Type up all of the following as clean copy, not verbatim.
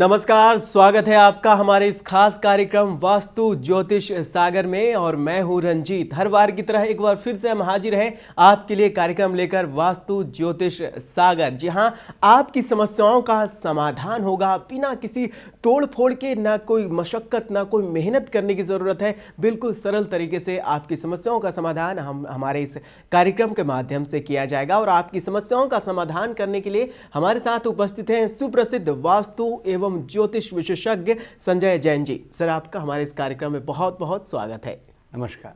नमस्कार, स्वागत है आपका हमारे इस खास कार्यक्रम वास्तु ज्योतिष सागर में। और मैं हूं रंजीत। हर बार की तरह एक बार फिर से हम हाजिर हैं आपके लिए कार्यक्रम लेकर, वास्तु ज्योतिष सागर, जहां आपकी समस्याओं का समाधान होगा बिना किसी तोड़ फोड़ के। ना कोई मशक्कत, ना कोई मेहनत करने की ज़रूरत है। बिल्कुल सरल तरीके से आपकी समस्याओं का समाधान हम हमारे इस कार्यक्रम के माध्यम से किया जाएगा। और आपकी समस्याओं का समाधान करने के लिए हमारे साथ उपस्थित हैं सुप्रसिद्ध वास्तु एवं ज्योतिष विशेषज्ञ संजय जैन जी। सर, आपका हमारे इस कार्यक्रम में बहुत बहुत स्वागत है। नमस्कार।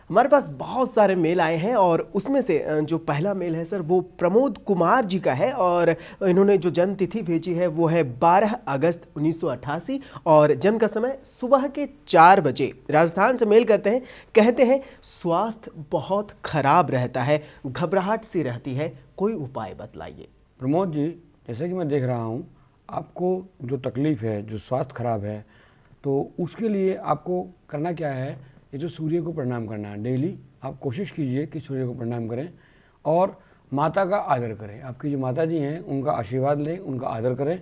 हमारे पास बहुत सारे मेल आए हैं और उसमें से जो पहला मेल है सर, वो प्रमोद कुमार जी का है। और इन्होंने जो जन्म तिथि भेजी है वो है 12 अगस्त 1988 और जन्म का समय सुबह के 4 बजे। राजस्थान से मेल करते हैं। कहते हैं स्वास्थ्य बहुत खराब रहता है, घबराहट सी रहती है, कोई उपाय बतलाइए। प्रमोद जी, जैसे कि मैं देख रहा हूँ आपको जो तकलीफ़ है, जो स्वास्थ्य खराब है, तो उसके लिए आपको करना क्या है, ये जो सूर्य को प्रणाम करना है। डेली आप कोशिश कीजिए कि सूर्य को प्रणाम करें और माता का आदर करें। आपकी जो माता जी हैं उनका आशीर्वाद लें, उनका आदर करें।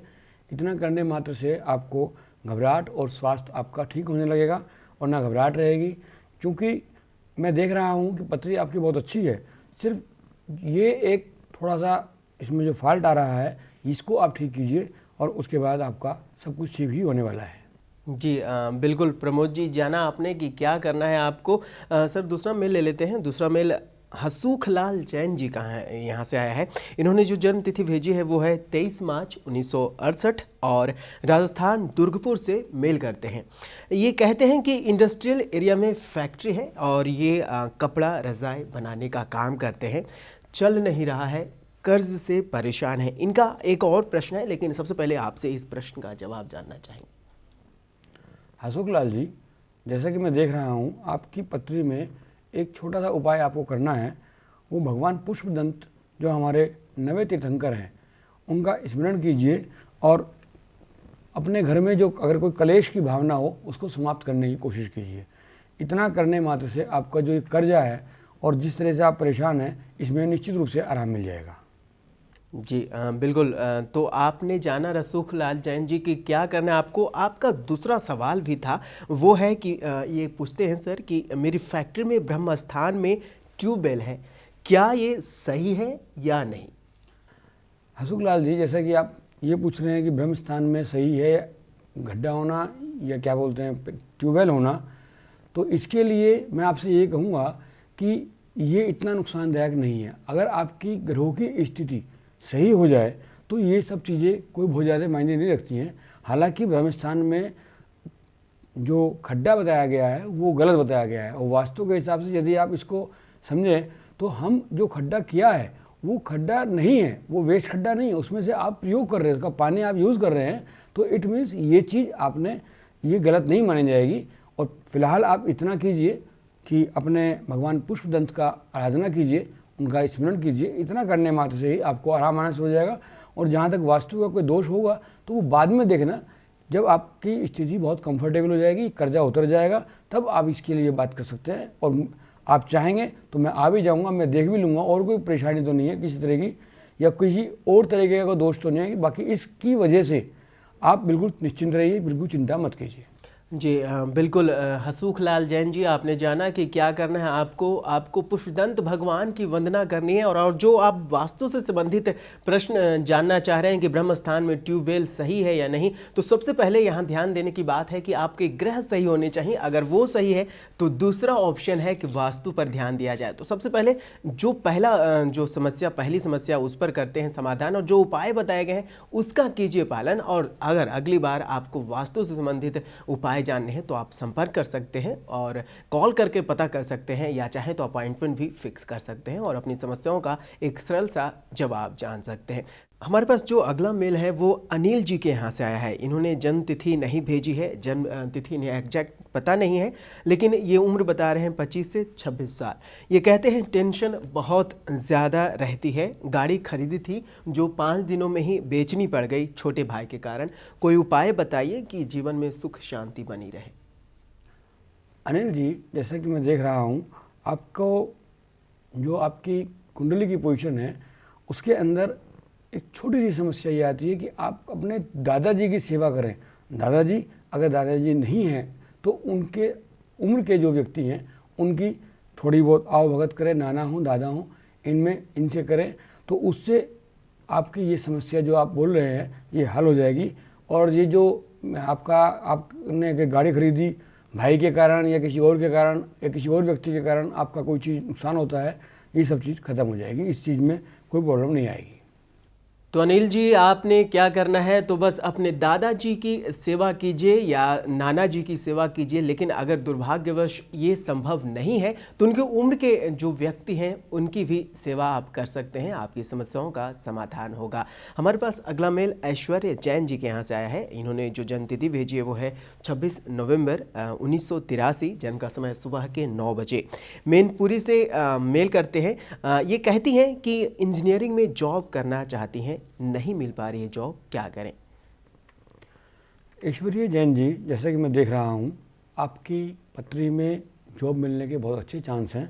इतना करने मात्र से आपको घबराहट और स्वास्थ्य आपका ठीक होने लगेगा और ना घबराहट रहेगी। क्योंकि मैं देख रहा हूँ कि पथरी आपकी बहुत अच्छी है, सिर्फ ये एक थोड़ा सा इसमें जो फॉल्ट आ रहा है इसको आप ठीक कीजिए और उसके बाद आपका सब कुछ ठीक ही होने वाला है। जी बिल्कुल प्रमोद जी, जाना आपने कि क्या करना है आपको। सर, दूसरा मेल ले लेते हैं। दूसरा मेल हसूखलाल जैन जी का है, यहाँ से आया है। इन्होंने जो जन्म तिथि भेजी है वो है 23 मार्च 1968 और राजस्थान दुर्गपुर से मेल करते हैं। ये कहते हैं कि इंडस्ट्रियल एरिया में फैक्ट्री है और ये कपड़ा रज़ाई बनाने का काम करते हैं। चल नहीं रहा है, कर्ज से परेशान है। इनका एक और प्रश्न है, लेकिन सबसे पहले आपसे इस प्रश्न का जवाब जानना चाहेंगे। हसूखलाल जी, जैसा कि मैं देख रहा हूँ आपकी पत्री में एक छोटा सा उपाय आपको करना है। वो भगवान पुष्पदंत जो हमारे नवे तीर्थंकर हैं उनका स्मरण कीजिए और अपने घर में जो अगर कोई कलेश की भावना हो उसको समाप्त करने की कोशिश कीजिए। इतना करने मात्र से आपका जो कर्जा है और जिस तरह से आप परेशान हैं इसमें निश्चित रूप से आराम मिल जाएगा। जी बिल्कुल। तो आपने जाना रसूखलाल जैन जी कि क्या करना है आपको। आपका दूसरा सवाल भी था, वो है कि ये पूछते हैं सर कि मेरी फैक्ट्री में ब्रह्म स्थान में ट्यूबवेल है, क्या ये सही है या नहीं। हसूखलाल जी, जैसा कि आप ये पूछ रहे हैं कि ब्रह्म स्थान में सही है गड्ढा होना या क्या बोलते हैं ट्यूबवेल होना, तो इसके लिए मैं आपसे ये कहूँगा कि ये इतना नुकसानदायक नहीं है। अगर आपकी ग्रहों की स्थिति सही हो जाए तो ये सब चीज़ें कोई बहुत ज़्यादा मायने नहीं रखती हैं। हालांकि ब्रह्म स्थान में जो खड्डा बताया गया है वो गलत बताया गया है और वास्तु के हिसाब से यदि आप इसको समझें तो हम जो खड्डा किया है वो खड्डा नहीं है, वो वेस्ट खड्डा नहीं है, उसमें से आप प्रयोग कर रहे हैं, उसका पानी आप यूज़ कर रहे हैं, तो इट मीन्स ये चीज़ आपने ये गलत नहीं मानी जाएगी। और फिलहाल आप इतना कीजिए कि अपने भगवान पुष्पदंत का आराधना कीजिए, उनका स्मरण कीजिए। इतना करने मात्र से ही आपको आराम आना शुरू हो जाएगा। और जहाँ तक वास्तु का कोई दोष होगा तो वो बाद में देखना, जब आपकी स्थिति बहुत कंफर्टेबल हो जाएगी, कर्जा उतर जाएगा, तब आप इसके लिए बात कर सकते हैं। और आप चाहेंगे तो मैं आ भी जाऊँगा, मैं देख भी लूँगा, और कोई परेशानी तो नहीं है किसी तरह की या किसी और तरीके का दोष तो नहीं है। बाकी इसकी वजह से आप बिल्कुल निश्चिंत रहिए, बिल्कुल चिंता मत कीजिए। जी बिल्कुल। हसूखलाल जैन जी, आपने जाना कि क्या करना है आपको पुष्पदंत भगवान की वंदना करनी है। और जो आप वास्तु से संबंधित प्रश्न जानना चाह रहे हैं कि ब्रह्म स्थान में ट्यूबवेल सही है या नहीं, तो सबसे पहले यहाँ ध्यान देने की बात है कि आपके ग्रह सही होने चाहिए। अगर वो सही है तो दूसरा ऑप्शन है कि वास्तु पर ध्यान दिया जाए। तो सबसे पहले जो पहली समस्या उस पर करते हैं समाधान, और जो उपाय बताए गए हैं उसका कीजिए पालन। और अगर अगली बार आपको वास्तु से संबंधित उपाय जानने हैं तो आप संपर्क कर सकते हैं और कॉल करके पता कर सकते हैं, या चाहे तो अपॉइंटमेंट भी फिक्स कर सकते हैं और अपनी समस्याओं का एक सरल सा जवाब जान सकते हैं। हमारे पास जो अगला मेल है वो अनिल जी के यहाँ से आया है। इन्होंने जन्म तिथि नहीं भेजी है, जन्म तिथि इन्हें एग्जैक्ट पता नहीं है, लेकिन ये उम्र बता रहे हैं 25 से 26 साल। ये कहते हैं टेंशन बहुत ज़्यादा रहती है, गाड़ी खरीदी थी जो 5 दिनों में ही बेचनी पड़ गई छोटे भाई के कारण। कोई उपाय बताइए कि जीवन में सुख शांति बनी रहे। अनिल जी, जैसा कि मैं देख रहा हूँ आपको जो आपकी कुंडली की पोजीशन है उसके अंदर एक छोटी सी समस्या ये आती है कि आप अपने दादाजी की सेवा करें। दादाजी, अगर दादाजी नहीं हैं तो उनके उम्र के जो व्यक्ति हैं उनकी थोड़ी बहुत आवभगत करें, नाना हो दादा हो, इनसे करें, तो उससे आपकी ये समस्या जो आप बोल रहे हैं ये हल हो जाएगी। और ये जो आपने गाड़ी खरीदी भाई के कारण या किसी और के कारण या किसी और व्यक्ति के कारण आपका कोई चीज़ नुकसान होता है, ये सब चीज़ खत्म हो जाएगी, इस चीज़ में कोई प्रॉब्लम नहीं आएगी। तो अनिल जी, आपने क्या करना है, तो बस अपने दादाजी की सेवा कीजिए या नाना जी की सेवा कीजिए, लेकिन अगर दुर्भाग्यवश ये संभव नहीं है तो उनके उम्र के जो व्यक्ति हैं उनकी भी सेवा आप कर सकते हैं, आपकी समस्याओं का समाधान होगा। हमारे पास अगला मेल ऐश्वर्य जैन जी के यहाँ से आया है। इन्होंने जो जन्मतिथि भेजी है वो है 26 नवंबर 1983, जन्म का समय सुबह के 9 बजे। मैनपुरी से मेल करते हैं। ये कहती हैं कि इंजीनियरिंग में जॉब करना चाहती हैं, नहीं मिल पा रही है जॉब, क्या करें? ऐश्वर्या जैन जी, जैसा कि मैं देख रहा हूँ आपकी पत्री में जॉब मिलने के बहुत अच्छे चांस हैं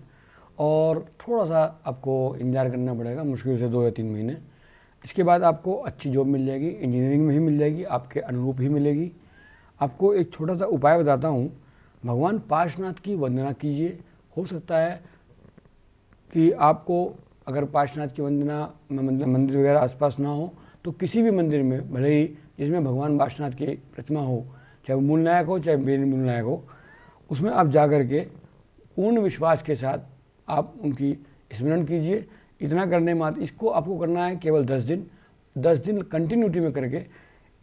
और थोड़ा सा आपको इंतजार करना पड़ेगा, मुश्किल से 2 या 3 महीने। इसके बाद आपको अच्छी जॉब मिल जाएगी, इंजीनियरिंग में ही मिल जाएगी, आपके अनुरूप ही मिलेगी। आपको एक छोटा सा उपाय बताता हूँ, भगवान पार्श्वनाथ की वंदना कीजिए। हो सकता है कि आपको अगर पार्श्वनाथ की वंदना मंदिर वगैरह आसपास ना हो तो किसी भी मंदिर में, भले ही जिसमें भगवान पार्श्वनाथ की प्रतिमा हो, चाहे वो मूलनायक हो चाहे बेन मूलनायक हो, उसमें आप जा कर के पूर्ण विश्वास के साथ आप उनकी स्मरण कीजिए। इतना करने मात्र इसको आपको करना है केवल 10 दिन कंटिन्यूटी में करके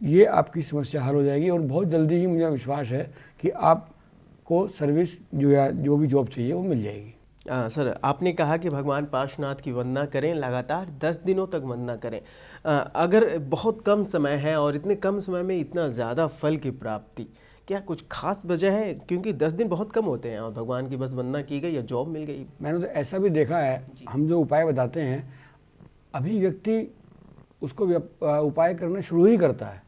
ये आपकी समस्या हल हो जाएगी और बहुत जल्दी ही मुझे विश्वास है कि आपको सर्विस जो भी जॉब चाहिए वो मिल जाएगी। सर, आपने कहा कि भगवान पार्श्वनाथ की वंदना करें, लगातार 10 दिनों तक वंदना करें। अगर बहुत कम समय है और इतने कम समय में इतना ज़्यादा फल की प्राप्ति, क्या कुछ खास वजह है? क्योंकि 10 दिन बहुत कम होते हैं और भगवान की बस वंदना की गई या जॉब मिल गई। मैंने तो ऐसा भी देखा है, हम जो उपाय बताते हैं अभी व्यक्ति उसको उपाय करना शुरू ही करता है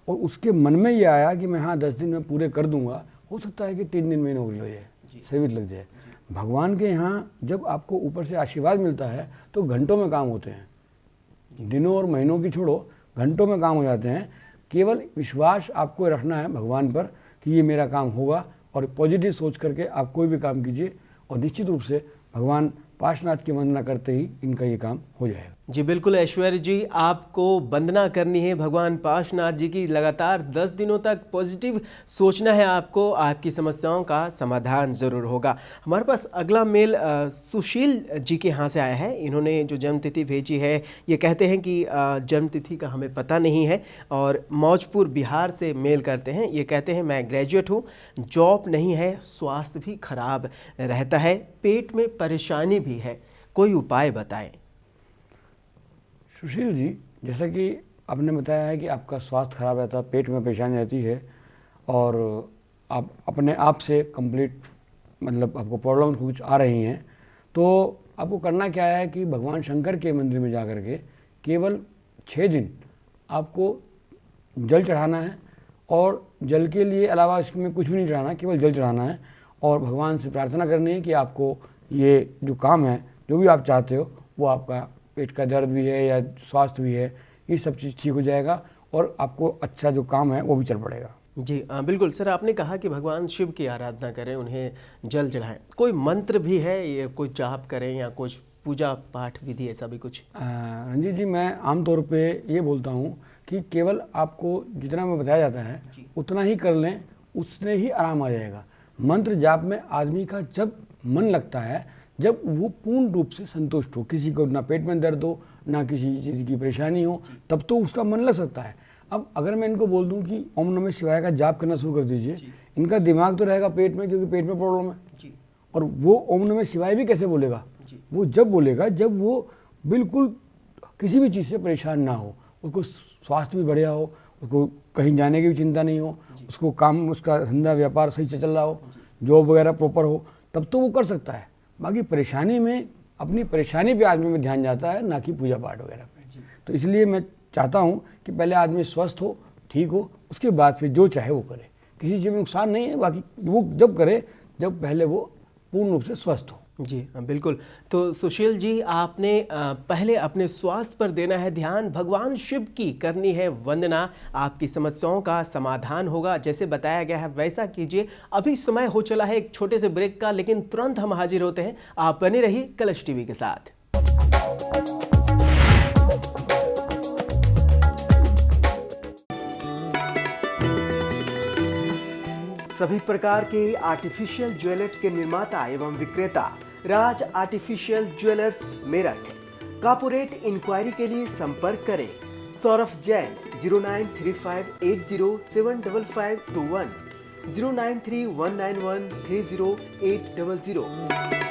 और उसके मन में ये आया कि मैं 10 दिन में पूरे कर दूंगा, हो सकता है कि 3 दिन में नौकरी लग जाए, सेवित लग जाए। भगवान के यहाँ जब आपको ऊपर से आशीर्वाद मिलता है तो घंटों में काम होते हैं, दिनों और महीनों की छोड़ो, घंटों में काम हो जाते हैं। केवल विश्वास आपको रखना है भगवान पर कि ये मेरा काम होगा और पॉजिटिव सोच करके आप कोई भी काम कीजिए और निश्चित रूप से भगवान पार्श्वनाथ की वंदना करते ही इनका ये काम हो जाएगा। जी बिल्कुल ऐश्वर्य जी, आपको वंदना करनी है भगवान पार्श्वनाथ जी की, लगातार 10 दिनों तक पॉजिटिव सोचना है आपको, आपकी समस्याओं का समाधान ज़रूर होगा। हमारे पास अगला मेल सुशील जी के यहाँ से आया है। इन्होंने जो जन्मतिथि भेजी है, ये कहते हैं कि जन्मतिथि का हमें पता नहीं है और मौजपुर बिहार से मेल करते हैं। ये कहते हैं मैं ग्रेजुएट हूँ, जॉब नहीं है, स्वास्थ्य भी खराब रहता है, पेट में परेशानी भी है, कोई उपाय बताएं। सुशील जी, जैसा कि आपने बताया है कि आपका स्वास्थ्य खराब रहता है, पेट में परेशानी रहती है और आप अपने आप से कंप्लीट मतलब आपको प्रॉब्लम कुछ आ रही हैं, तो आपको करना क्या है कि भगवान शंकर के मंदिर में जा कर के केवल 6 दिन आपको जल चढ़ाना है और जल के लिए अलावा इसमें कुछ भी नहीं चढ़ाना, केवल जल चढ़ाना है और भगवान से प्रार्थना करनी है कि आपको ये जो काम है, जो भी आप चाहते हो, वो आपका पेट का दर्द भी है या स्वास्थ्य भी है, ये सब चीज़ ठीक हो जाएगा और आपको अच्छा जो काम है वो भी चल पड़ेगा। जी बिल्कुल सर, आपने कहा कि भगवान शिव की आराधना करें, उन्हें जल चढ़ाएं, कोई मंत्र भी है, ये कोई जाप करें या कुछ पूजा पाठ विधि, ऐसा भी कुछ? रंजीत जी, मैं आमतौर पे ये बोलता हूँ कि केवल आपको जितना मैं बताया जाता है उतना ही कर लें, उससे ही आराम आ जाएगा। मंत्र जाप में आदमी का जब मन लगता है, जब वो पूर्ण रूप से संतुष्ट हो, किसी को ना पेट में दर्द हो ना किसी चीज़ की परेशानी हो, तब तो उसका मन लग सकता है। अब अगर मैं इनको बोल दूं कि ओम नमः शिवाय का जाप करना शुरू कर दीजिए, इनका दिमाग तो रहेगा पेट में, क्योंकि पेट में प्रॉब्लम है, और वो ओम नमः शिवाय भी कैसे बोलेगा? वो जब बोलेगा जब वो बिल्कुल किसी भी चीज़ से परेशान ना हो, उसको स्वास्थ्य भी बढ़िया हो, उसको कहीं जाने की भी चिंता नहीं हो, उसको काम, उसका धंधा व्यापार सही से चल रहा हो, जॉब वगैरह प्रॉपर हो, तब तो वो कर सकता है। बाकी परेशानी में, अपनी परेशानी पे आदमी में ध्यान जाता है, ना कि पूजा पाठ वगैरह पे। तो इसलिए मैं चाहता हूँ कि पहले आदमी स्वस्थ हो, ठीक हो, उसके बाद फिर जो चाहे वो करे, किसी चीज़ में नुकसान नहीं है। बाकी वो जब करे जब पहले वो पूर्ण रूप से स्वस्थ हो। जी बिल्कुल। तो सुशील जी, आपने पहले अपने स्वास्थ्य पर देना है ध्यान, भगवान शिव की करनी है वंदना, आपकी समस्याओं का समाधान होगा। जैसे बताया गया है वैसा कीजिए। अभी समय हो चला है एक छोटे से ब्रेक का, लेकिन तुरंत हम हाजिर होते हैं। आप बने रहिए कलश टीवी के साथ। सभी प्रकार के आर्टिफिशियल ज्वेलर्स के निर्माता एवं विक्रेता Raj artificial jewellers Meerut. Corporate enquiry के लिए संपर्क करें सौरभ जैन 093580755521 09319130800।